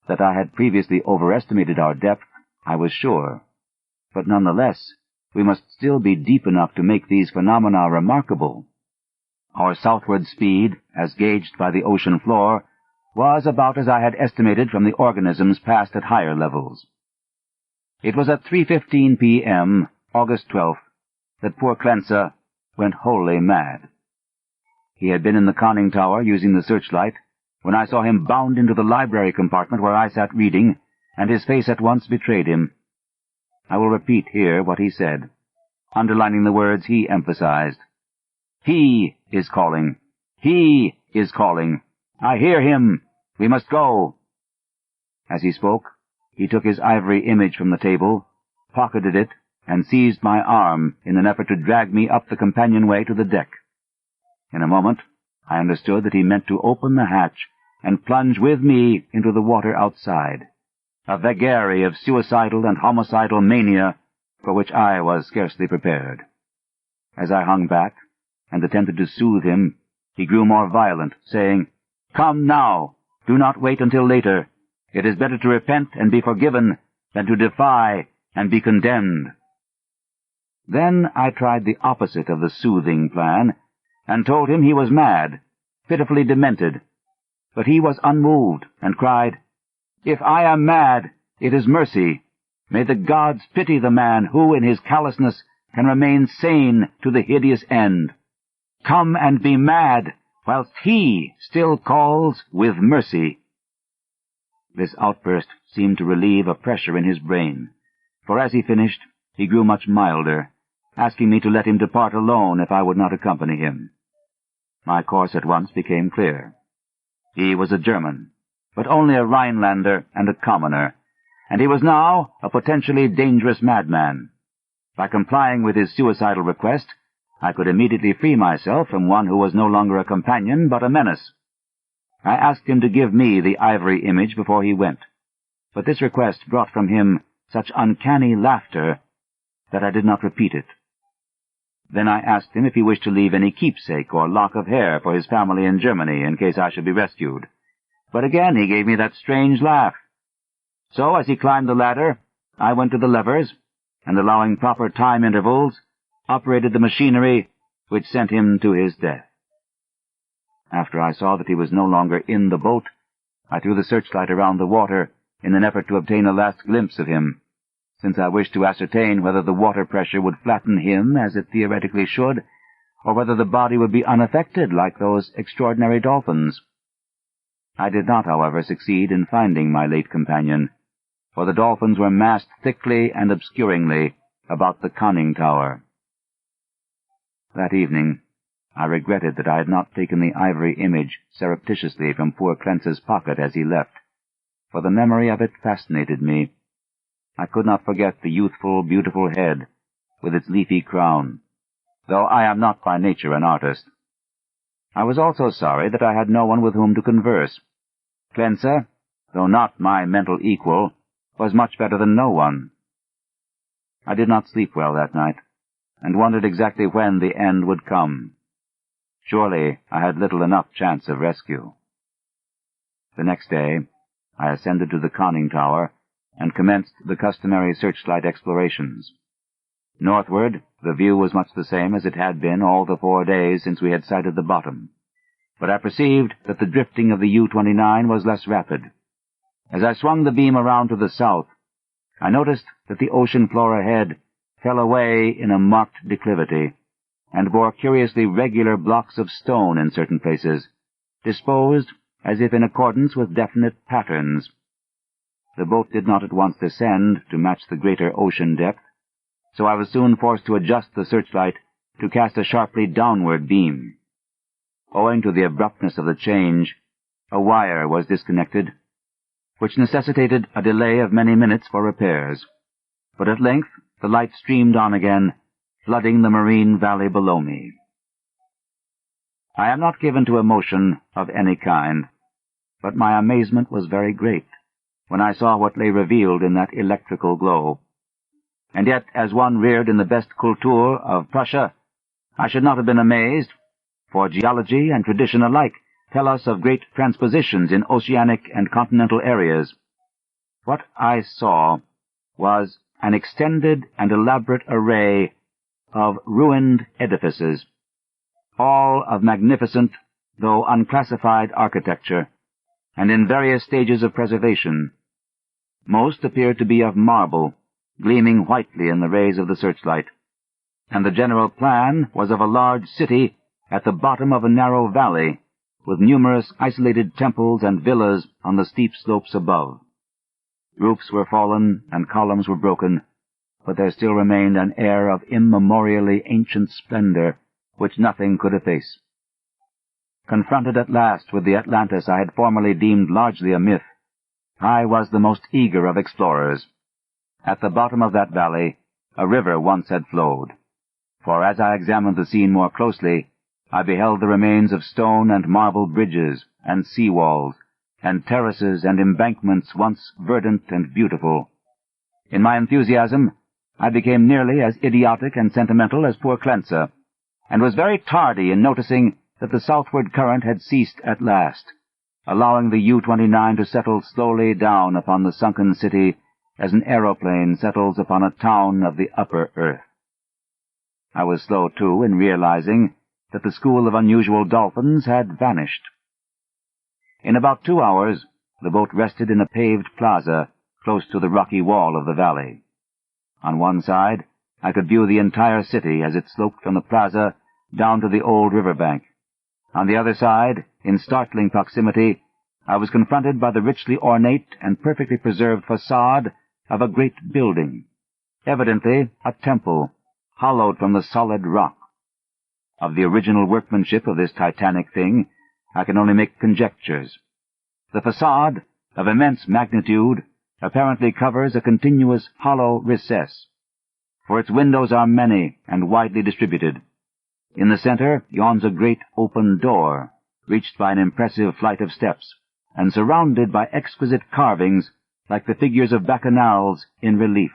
That I had previously overestimated our depth, I was sure, but nonetheless, we must still be deep enough to make these phenomena remarkable. Our southward speed, as gauged by the ocean floor, was about as I had estimated from the organisms passed at higher levels. It was at 3:15 p.m., August 12th, that poor Clensa went wholly mad. He had been in the conning tower using the searchlight when I saw him bound into the library compartment where I sat reading, and his face at once betrayed him. I will repeat here what he said, underlining the words he emphasized. "He is calling. He is calling. I hear him. We must go." As he spoke, he took his ivory image from the table, pocketed it, and seized my arm in an effort to drag me up the companionway to the deck. In a moment, I understood that he meant to open the hatch and plunge with me into the water outside, a vagary of suicidal and homicidal mania for which I was scarcely prepared. As I hung back and attempted to soothe him, he grew more violent, saying, "Come now! Do not wait until later. It is better to repent and be forgiven than to defy and be condemned." Then I tried the opposite of the soothing plan, and told him he was mad, pitifully demented. But he was unmoved, and cried, "If I am mad, it is mercy. May the gods pity the man who, in his callousness, can remain sane to the hideous end. Come and be mad, whilst he still calls with mercy." This outburst seemed to relieve a pressure in his brain, for as he finished, he grew much milder, asking me to let him depart alone if I would not accompany him. My course at once became clear. He was a German, but only a Rhinelander and a commoner, and he was now a potentially dangerous madman. By complying with his suicidal request, I could immediately free myself from one who was no longer a companion but a menace. I asked him to give me the ivory image before he went, but this request brought from him such uncanny laughter that I did not repeat it. Then I asked him if he wished to leave any keepsake or lock of hair for his family in Germany in case I should be rescued. But again he gave me that strange laugh. So, as he climbed the ladder, I went to the levers, and allowing proper time intervals, operated the machinery which sent him to his death. After I saw that he was no longer in the boat, I threw the searchlight around the water in an effort to obtain a last glimpse of him, since I wished to ascertain whether the water pressure would flatten him, as it theoretically should, or whether the body would be unaffected like those extraordinary dolphins. I did not, however, succeed in finding my late companion, for the dolphins were massed thickly and obscuringly about the conning tower. That evening I regretted that I had not taken the ivory image surreptitiously from poor Clence's pocket as he left, for the memory of it fascinated me. I could not forget the youthful, beautiful head with its leafy crown, though I am not by nature an artist. I was also sorry that I had no one with whom to converse. Clence, though not my mental equal, was much better than no one. I did not sleep well that night, and wondered exactly when the end would come. Surely I had little enough chance of rescue. The next day I ascended to the conning tower and commenced the customary searchlight explorations. Northward, the view was much the same as it had been all the 4 days since we had sighted the bottom, but I perceived that the drifting of the U-29 was less rapid. As I swung the beam around to the south, I noticed that the ocean floor ahead fell away in a marked declivity, and bore curiously regular blocks of stone in certain places, disposed as if in accordance with definite patterns. The boat did not at once descend to match the greater ocean depth, so I was soon forced to adjust the searchlight to cast a sharply downward beam. Owing to the abruptness of the change, a wire was disconnected, which necessitated a delay of many minutes for repairs. But at length the light streamed on again, flooding the marine valley below me. I am not given to emotion of any kind, but my amazement was very great when I saw what lay revealed in that electrical glow. And yet, as one reared in the best Kultur of Prussia, I should not have been amazed, for geology and tradition alike tell us of great transpositions in oceanic and continental areas. What I saw was an extended and elaborate array of ruined edifices, all of magnificent, though unclassified architecture, and in various stages of preservation. Most appeared to be of marble, gleaming whitely in the rays of the searchlight, and the general plan was of a large city at the bottom of a narrow valley, with numerous isolated temples and villas on the steep slopes above. Roofs were fallen and columns were broken, but there still remained an air of immemorially ancient splendor which nothing could efface. Confronted at last with the Atlantis I had formerly deemed largely a myth, I was the most eager of explorers. At the bottom of that valley a river once had flowed, for as I examined the scene more closely, I beheld the remains of stone and marble bridges and sea walls, and terraces and embankments once verdant and beautiful. In my enthusiasm, I became nearly as idiotic and sentimental as poor Clence, and was very tardy in noticing that the southward current had ceased at last, allowing the U-29 to settle slowly down upon the sunken city as an aeroplane settles upon a town of the upper earth. I was slow, too, in realizing that the school of unusual dolphins had vanished. In about 2 hours, the boat rested in a paved plaza close to the rocky wall of the valley. On one side, I could view the entire city as it sloped from the plaza down to the old riverbank. On the other side, in startling proximity, I was confronted by the richly ornate and perfectly preserved facade of a great building, evidently a temple, hollowed from the solid rock. Of the original workmanship of this titanic thing, I can only make conjectures. The facade, of immense magnitude, apparently covers a continuous hollow recess, for its windows are many and widely distributed. In the center yawns a great open door, reached by an impressive flight of steps, and surrounded by exquisite carvings like the figures of bacchanals in relief.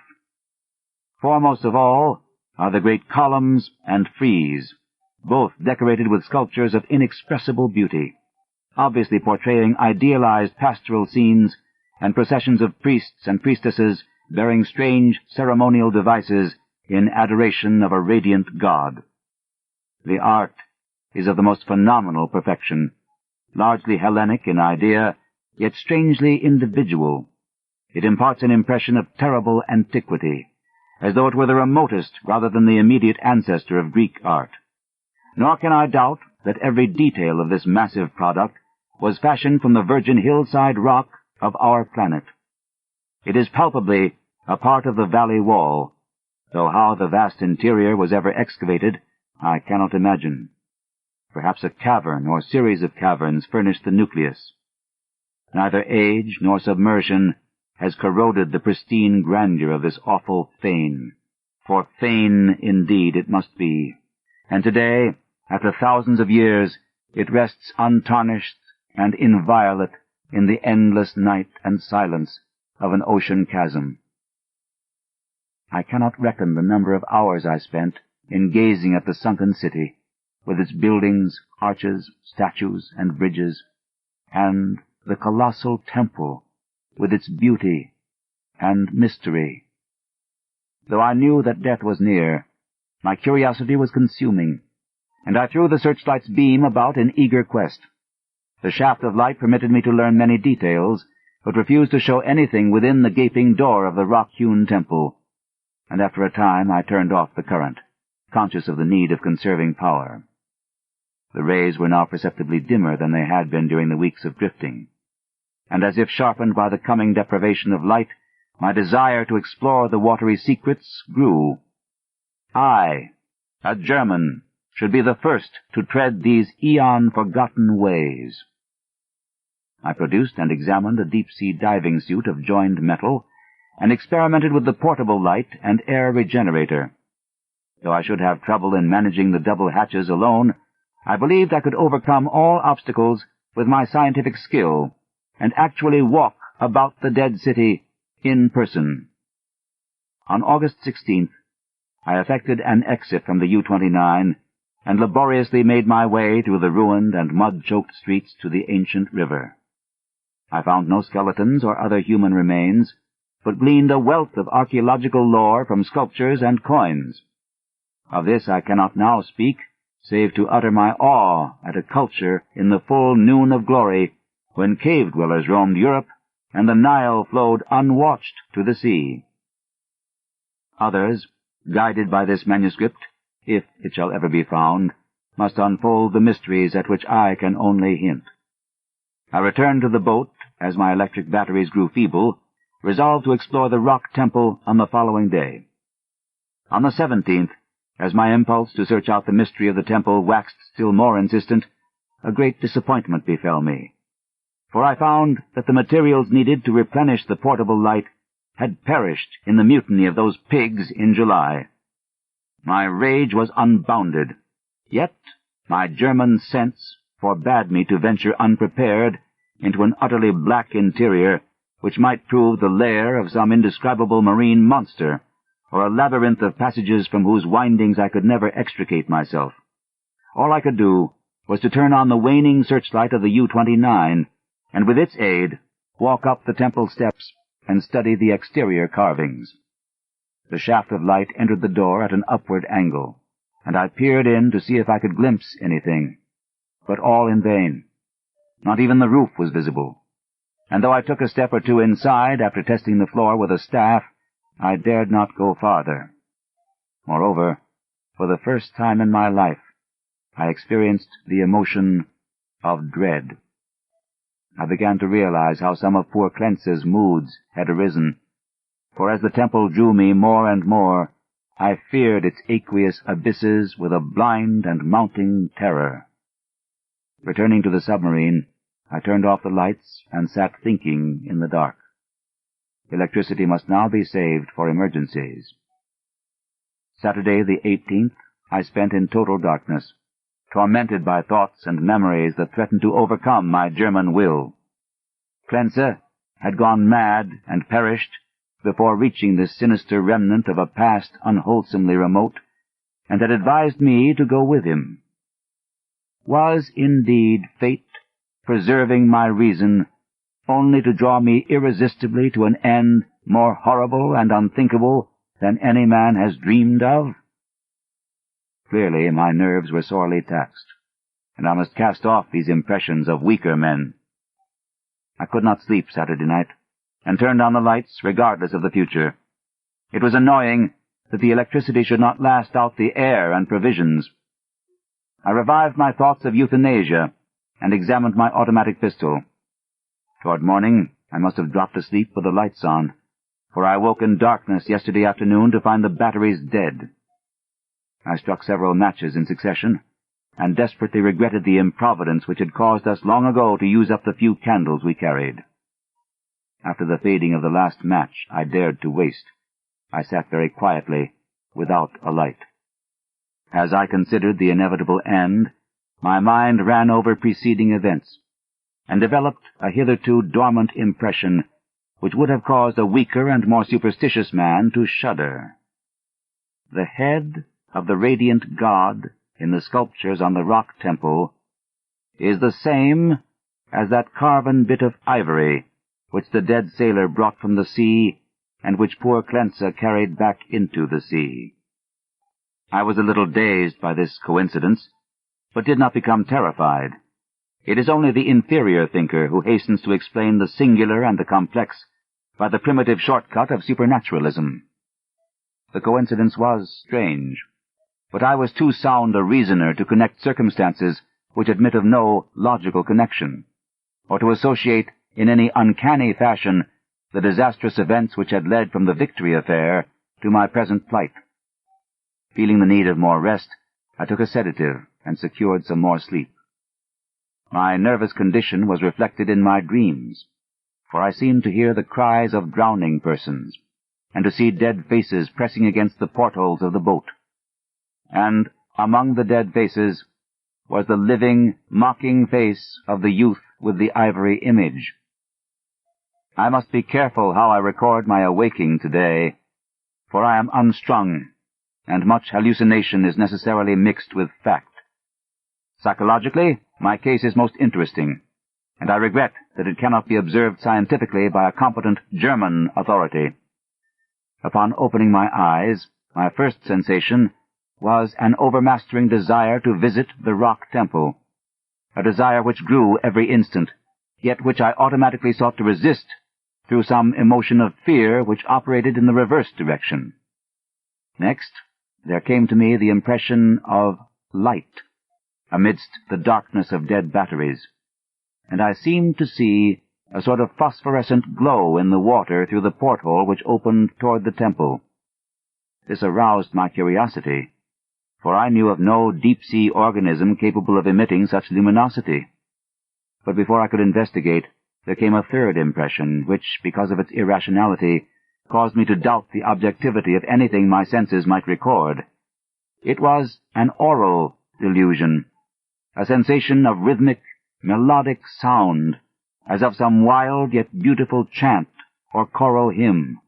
Foremost of all are the great columns and frieze, both decorated with sculptures of inexpressible beauty, obviously portraying idealized pastoral scenes and processions of priests and priestesses bearing strange ceremonial devices in adoration of a radiant god. The art is of the most phenomenal perfection, largely Hellenic in idea, yet strangely individual. It imparts an impression of terrible antiquity, as though it were the remotest rather than the immediate ancestor of Greek art. Nor can I doubt that every detail of this massive product was fashioned from the virgin hillside rock of our planet. It is palpably a part of the valley wall, though how the vast interior was ever excavated, I cannot imagine. Perhaps a cavern or series of caverns furnished the nucleus. Neither age nor submersion has corroded the pristine grandeur of this awful fane, for fane indeed it must be, and today, after thousands of years, it rests untarnished and inviolate in the endless night and silence of an ocean chasm. I cannot reckon the number of hours I spent in gazing at the sunken city, with its buildings, arches, statues, and bridges, and the colossal temple, with its beauty and mystery. Though I knew that death was near, my curiosity was consuming, and I threw the searchlight's beam about in eager quest. The shaft of light permitted me to learn many details, but refused to show anything within the gaping door of the rock-hewn temple, and after a time I turned off the current, conscious of the need of conserving power. The rays were now perceptibly dimmer than they had been during the weeks of drifting, and as if sharpened by the coming deprivation of light, my desire to explore the watery secrets grew. I, a German, should be the first to tread these eon-forgotten ways. I produced and examined a deep-sea diving suit of joined metal, and experimented with the portable light and air regenerator. Though I should have trouble in managing the double hatches alone, I believed I could overcome all obstacles with my scientific skill, and actually walk about the dead city in person. On August 16th, I effected an exit from the U-29 and laboriously made my way through the ruined and mud-choked streets to the ancient river. I found no skeletons or other human remains, but gleaned a wealth of archaeological lore from sculptures and coins. Of this I cannot now speak, save to utter my awe at a culture in the full noon of glory, when cave-dwellers roamed Europe, and the Nile flowed unwatched to the sea. Others, guided by this manuscript, if it shall ever be found, must unfold the mysteries at which I can only hint. I returned to the boat as my electric batteries grew feeble, resolved to explore the rock temple on the following day. On the 17th, as my impulse to search out the mystery of the temple waxed still more insistent, a great disappointment befell me, for I found that the materials needed to replenish the portable light had perished in the mutiny of those pigs in July. My rage was unbounded, yet my German sense forbade me to venture unprepared into an utterly black interior which might prove the lair of some indescribable marine monster, or a labyrinth of passages from whose windings I could never extricate myself. All I could do was to turn on the waning searchlight of the U-29, and with its aid walk up the temple steps and study the exterior carvings. The shaft of light entered the door at an upward angle, and I peered in to see if I could glimpse anything, but all in vain. Not even the roof was visible, and though I took a step or two inside after testing the floor with a staff, I dared not go farther. Moreover, for the first time in my life, I experienced the emotion of dread. I began to realize how some of poor Klentz's moods had arisen, for as the temple drew me more and more, I feared its aqueous abysses with a blind and mounting terror. Returning to the submarine, I turned off the lights and sat thinking in the dark. Electricity must now be saved for emergencies. Saturday the 18th I spent in total darkness, tormented by thoughts and memories that threatened to overcome my German will. Klenze had gone mad and perished before reaching this sinister remnant of a past unwholesomely remote, and had advised me to go with him. Was indeed fate preserving my reason only to draw me irresistibly to an end more horrible and unthinkable than any man has dreamed of? Clearly my nerves were sorely taxed, and I must cast off these impressions of weaker men. I could not sleep Saturday night, and turned on the lights regardless of the future. It was annoying that the electricity should not last out the air and provisions. I revived my thoughts of euthanasia, and examined my automatic pistol. Toward morning I must have dropped asleep with the lights on, for I awoke in darkness yesterday afternoon to find the batteries dead. I struck several matches in succession, and desperately regretted the improvidence which had caused us long ago to use up the few candles we carried. After the fading of the last match I dared to waste, I sat very quietly, without a light. As I considered the inevitable end, my mind ran over preceding events, and developed a hitherto dormant impression which would have caused a weaker and more superstitious man to shudder. The head of the radiant god in the sculptures on the rock temple is the same as that carven bit of ivory which the dead sailor brought from the sea and which poor Klenze carried back into the sea. I was a little dazed by this coincidence, but did not become terrified. It is only the inferior thinker who hastens to explain the singular and the complex by the primitive shortcut of supernaturalism. The coincidence was strange, but I was too sound a reasoner to connect circumstances which admit of no logical connection, or to associate in any uncanny fashion the disastrous events which had led from the Victory affair to my present plight. Feeling the need of more rest, I took a sedative and secured some more sleep. My nervous condition was reflected in my dreams, for I seemed to hear the cries of drowning persons, and to see dead faces pressing against the portholes of the boat. And among the dead faces was the living, mocking face of the youth with the ivory image. I must be careful how I record my awaking today, for I am unstrung, and much hallucination is necessarily mixed with fact. Psychologically, my case is most interesting, and I regret that it cannot be observed scientifically by a competent German authority. Upon opening my eyes, my first sensation was an overmastering desire to visit the rock temple, a desire which grew every instant, yet which I automatically sought to resist through some emotion of fear which operated in the reverse direction. Next, there came to me the impression of light amidst the darkness of dead batteries, and I seemed to see a sort of phosphorescent glow in the water through the porthole which opened toward the temple. This aroused my curiosity, for I knew of no deep-sea organism capable of emitting such luminosity. But before I could investigate, there came a third impression, which, because of its irrationality, caused me to doubt the objectivity of anything my senses might record. It was an aural delusion, a sensation of rhythmic, melodic sound, as of some wild yet beautiful chant or choral hymn,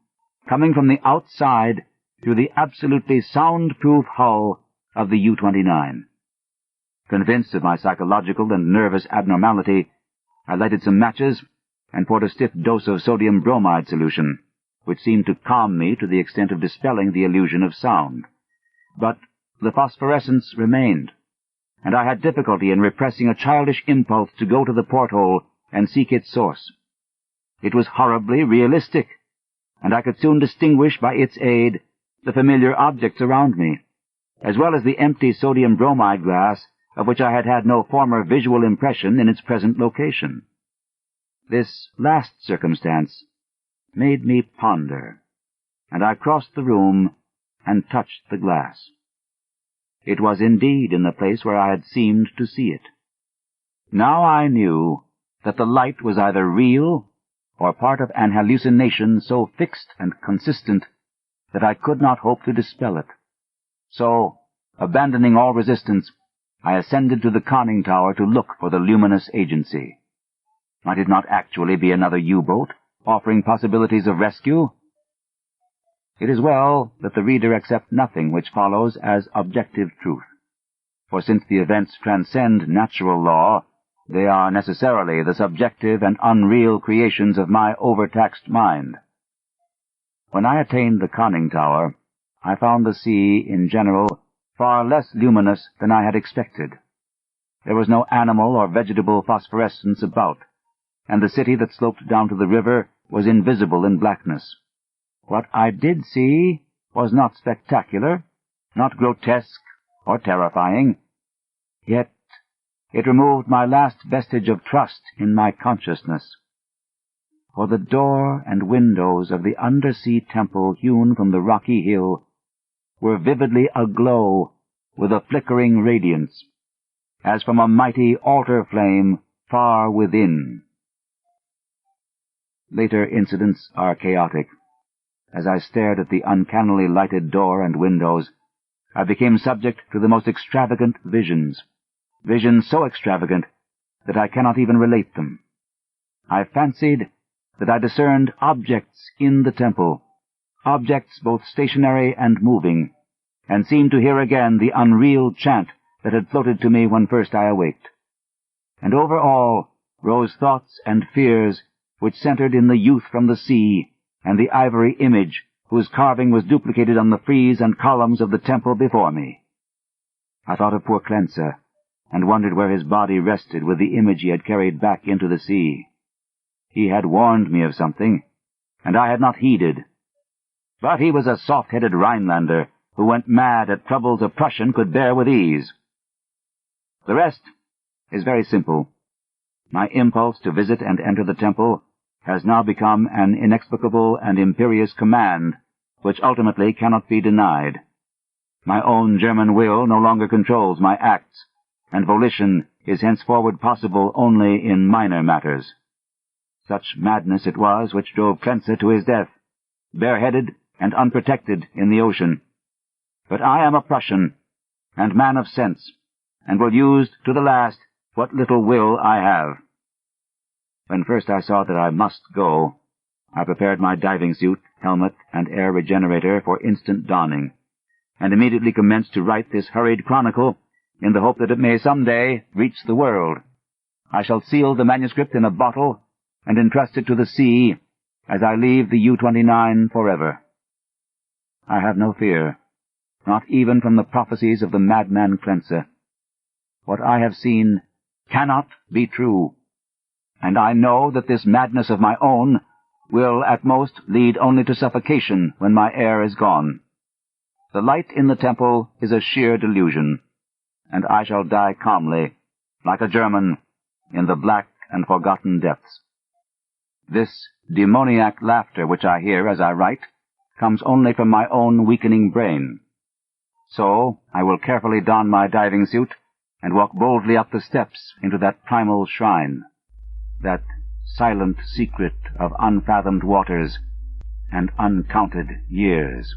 coming from the outside through the absolutely soundproof hull of the U-29. Convinced of my psychological and nervous abnormality, I lighted some matches and poured a stiff dose of sodium bromide solution, which seemed to calm me to the extent of dispelling the illusion of sound. But the phosphorescence remained, and I had difficulty in repressing a childish impulse to go to the porthole and seek its source. It was horribly realistic, and I could soon distinguish by its aid the familiar objects around me, as well as the empty sodium bromide glass of which I had had no former visual impression in its present location. This last circumstance made me ponder, and I crossed the room and touched the glass. It was indeed in the place where I had seemed to see it. Now I knew that the light was either real or part of an hallucination so fixed and consistent that I could not hope to dispel it. So, abandoning all resistance, I ascended to the conning tower to look for the luminous agency. Might it not actually be another U-boat, offering possibilities of rescue? It is well that the reader accept nothing which follows as objective truth, for since the events transcend natural law, they are necessarily the subjective and unreal creations of my overtaxed mind. When I attained the conning tower, I found the sea, in general, far less luminous than I had expected. There was no animal or vegetable phosphorescence about, and the city that sloped down to the river was invisible in blackness. What I did see was not spectacular, not grotesque or terrifying, yet it removed my last vestige of trust in my consciousness. For the door and windows of the undersea temple hewn from the rocky hill were vividly aglow with a flickering radiance, as from a mighty altar flame far within. Later incidents are chaotic. As I stared at the uncannily lighted door and windows, I became subject to the most extravagant visions so extravagant that I cannot even relate them. I fancied that I discerned objects in the temple, objects both stationary and moving, and seemed to hear again the unreal chant that had floated to me when first I awaked. And over all rose thoughts and fears which centered in the youth from the sea and the ivory image whose carving was duplicated on the frieze and columns of the temple before me. I thought of poor Clensa, and wondered where his body rested with the image he had carried back into the sea. He had warned me of something, and I had not heeded. But he was a soft-headed Rhinelander who went mad at troubles a Prussian could bear with ease. The rest is very simple. My impulse to visit and enter the temple has now become an inexplicable and imperious command, which ultimately cannot be denied. My own German will no longer controls my acts, and volition is henceforward possible only in minor matters. Such madness it was which drove Clensa to his death, bareheaded and unprotected in the ocean. But I am a Prussian, and man of sense, and will use to the last what little will I have. When first I saw that I must go, I prepared my diving suit, helmet, and air regenerator for instant donning, and immediately commenced to write this hurried chronicle in the hope that it may some day reach the world. I shall seal the manuscript in a bottle and entrust it to the sea as I leave the U-29 forever. I have no fear, not even from the prophecies of the madman Clensa. What I have seen cannot be true, and I know that this madness of my own will at most lead only to suffocation when my air is gone. The light in the temple is a sheer delusion, and I shall die calmly, like a German, in the black and forgotten depths. This demoniac laughter which I hear as I write comes only from my own weakening brain. So I will carefully don my diving suit and walk boldly up the steps into that primal shrine, that silent secret of unfathomed waters and uncounted years.